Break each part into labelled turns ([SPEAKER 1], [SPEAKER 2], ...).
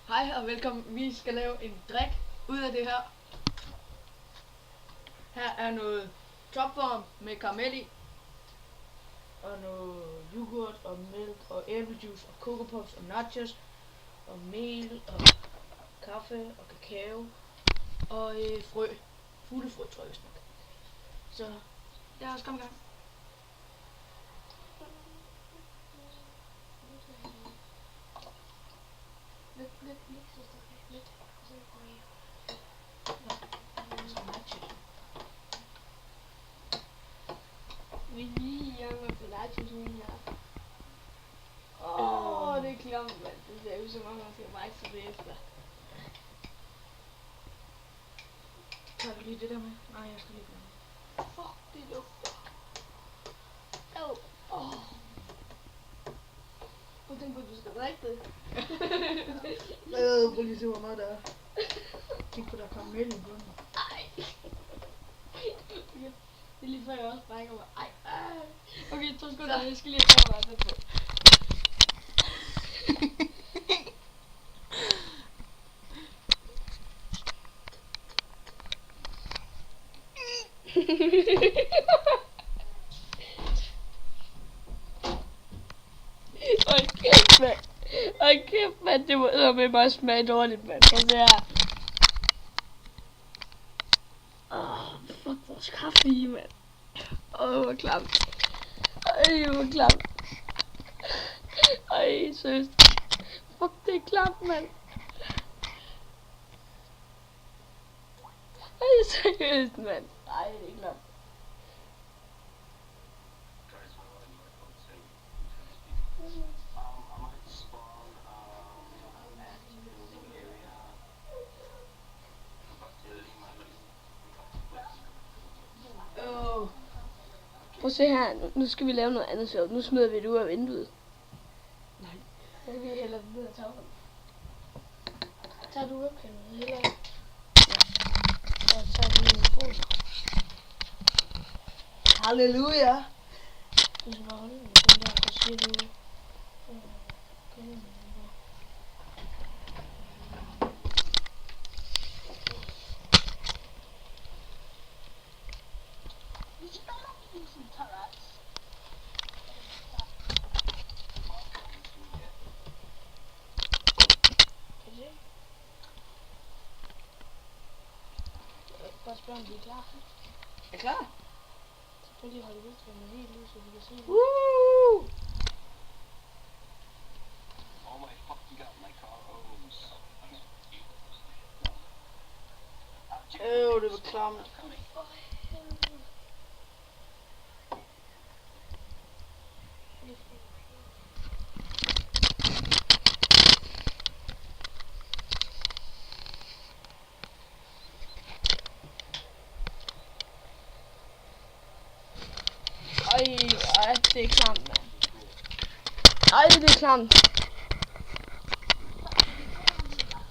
[SPEAKER 1] Hej og velkommen. Vi skal lave en drik ud af det her. Her er noget topform med karamel i. Og noget yoghurt og mælk og æblejuice og Coco Pops og nachos og mel og kaffe og kakao og frø. Fuglefrø tror jeg vist nok. Så lad os komme i gang.
[SPEAKER 2] Vi lige i gang med nachos nu her. Det er klamt, mand. Det ser ud som om, man skal vejse det efter.
[SPEAKER 1] Tager du lige det der med? Nej, jeg skal lige blande.
[SPEAKER 2] Fuck, det lugter. Prøv at tænke på, at du skal drikke det.
[SPEAKER 1] Prøv lige at se, hvor meget der er. Tænk på, der er karamel i bunden.
[SPEAKER 2] Ej. Det er lige før jeg også brækker mig. Ej. Okay, 2 sekunder. Jeg skal lige have mig på. Hold kæft, mand. Hold kæft, mand. Det må eddermame bare smage dårligt, mand. Prøv at se her. Fuck, vores kaffe i, mand. Hvor klamt. Hvor klamt. Seriøst. Fuck, det er klamt, mand. Seriøst, mand. Det er klamt. Prøv at se her, nu skal vi lave noget andet sjovt. Nu smider vi det ud af vinduet.
[SPEAKER 1] Nej.
[SPEAKER 2] Så kan vi hælder det ned ad tavlen. Tager du webcamet heller? Ja. Og tager du min mikrofon.
[SPEAKER 1] Halleluja.
[SPEAKER 2] Du skal bare holde den der, så siger du... Bare spørg om de er klar.
[SPEAKER 1] Er klar?
[SPEAKER 2] Så prøv lige at holde webcamet helt ud, så vi kan se det.
[SPEAKER 1] Woo!
[SPEAKER 3] Oh my fuck, you got my car hose.
[SPEAKER 1] Det var klamt.
[SPEAKER 2] Det er klamt, mand. Det er klamt.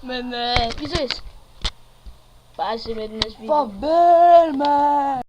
[SPEAKER 2] Men vi ses. Bare se med den næste video.
[SPEAKER 1] Farvel, mand.